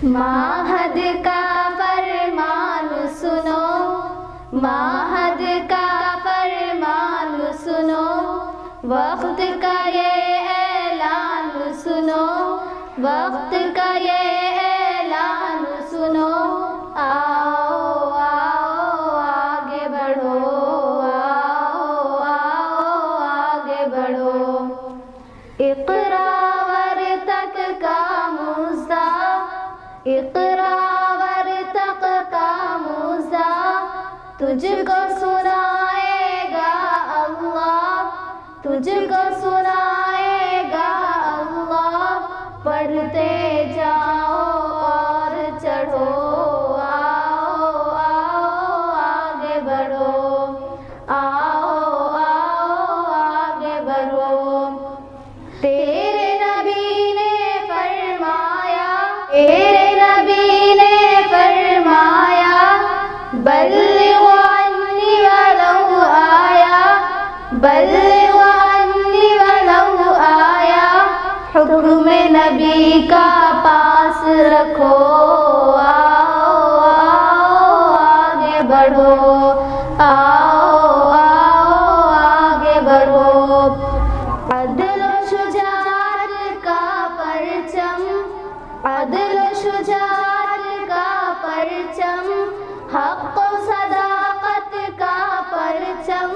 माहद का फरमान सुनो, माहद का फरमान सुनो, वक्त का ये ऐलान सुनो, वक्त का ये ऐलान सुनो। आओ आओ आगे बढ़ो, आओ आओ आगे बढ़ो। इक़रा वर्तक का मूसा, इक़रा वर्तक का मूसा, तुझको सुनाएगा अल्लाह, तुझको सुनाएगा अल्लाह। पढ़ते जाओ और चढ़ो, आओ आओ आगे बढ़ो, आओ आओ आगे बढ़ो। तेरे नबी ने फरमाया, तेरे नबी ने फरमाया, बल्लिग़ अन्नी वलौ आया, बल्लिग़ अन्नी वलौ आया। हुक्म नबी का पास रखो, आओ आओ आगे बढ़ो, आओ आओ आगे बढ़ो। अदल शुजाअत का परचम, अदल शुजाअत का परचम, हक़ सदाक़त का परचम,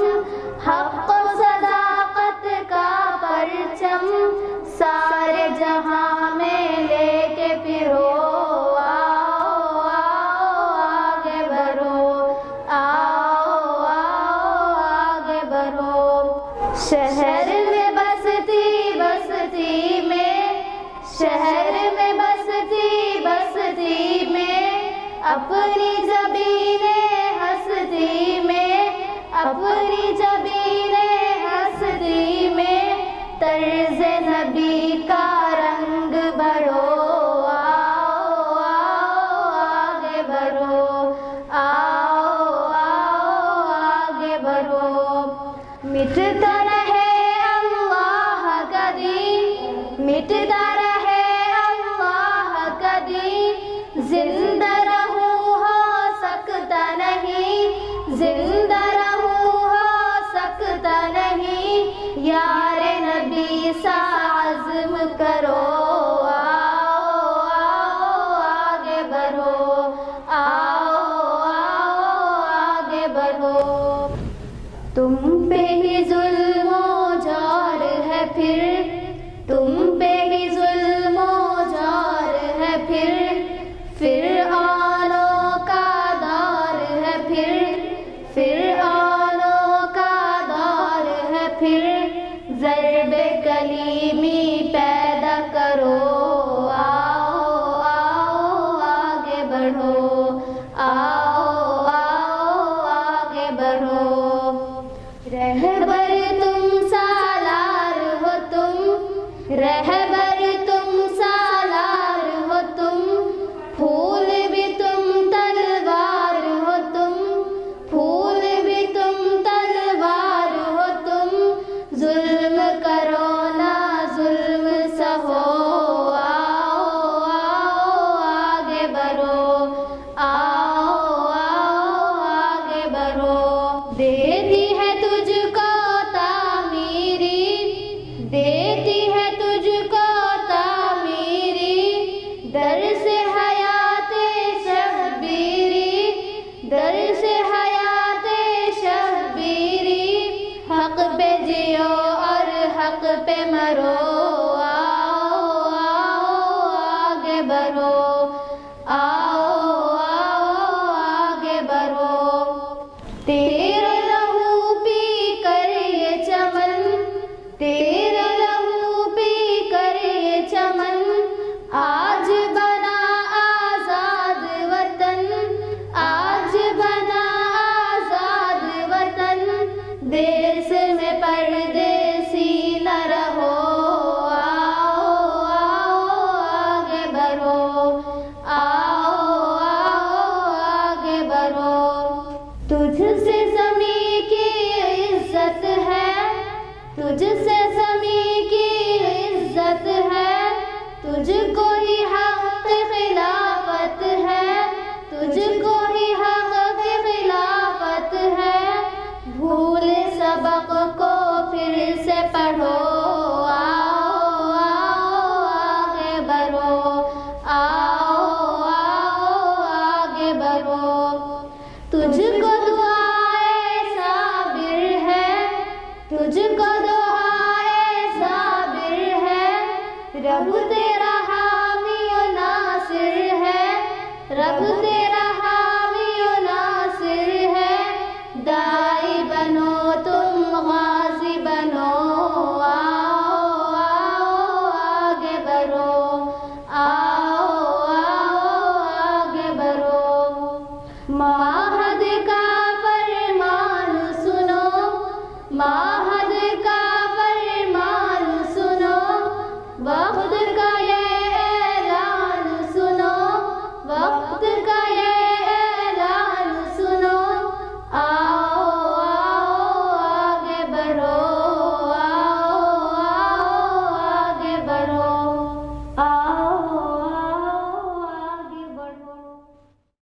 हक़ सदाक़त का परचम। सारे जहां में लेके फिरो, आओ आओ आगे बढ़ो, आओ आओ आगे बढ़ो। शहर में बसती बसती में, शहर में बसती बसती में, अपनी ज़बीने हस्ती में, अपनी ज़बीने हस्ती में, तर्ज़ नबी का रंग भरो, आओ आओ आगे बढ़ो, आओ आओ आगे बढ़ो। मिटता रहे अल्लाह का दीन, मिटता रहे अल्लाह का दीन, जिंदा रहूं हो सकता नहीं, जिंदा रहूं हो सकता नहीं। यार नबी सा आज़्म करो, आओ आओ आगे बढ़ो, आओ आओ आगे बढ़ो। तुम पे ही जुल्म जार है फिर, तुम पे ही जुल्म जार है फिर आनों का दौर है फिर आनों का दौर है फिर। ज़र्बे कलीमी पैदा करो, आओ आओ आगे बढ़ो, आओ आओ आगे बढ़ो। रहबर तुम सालार हो तुम, रहबर तुम सालार हो तुम, फूल भी तुम तलवार हो तुम, फूल भी तुम तलवार हो तुम। जुल्म करो ना जुल्म सहो, आओ आओ आगे बढ़ो, आओ आओ आगे बढ़ो। देती है तुझको तामीरी, देती है तुझको तामीरी, दर से हयाते शब्बीरी, दर से हयाते शब्बीरी। हक पे जियो और हक पे मरो, आओ आओ आगे बढ़ो, आओ आओ आगे बढ़ो। तेरा लहू पी कर ये चमन, तेरा लहू पी कर ये चमन, आज बना आजाद वतन, आज बना आजाद वतन। देश में परदेसी न रहो, आओ आओ आगे बढ़ो, आओ आओ आगे बढ़ो। तुझसे ज़मीं की इज्जत है, तुझसे ज़मीं की इज्जत है, तुझको ही हक़ खिलाफ तुझको ही हक की खिलाफत है। भूल सबक को फिर से पढ़ो, आओ आओ आगे बढ़ो, आओ आओ आगे बढ़ो। तुझको दुआए साबिर है, तुझको दुआए साबिर है। रब तेरा हामी और नासिर है, रब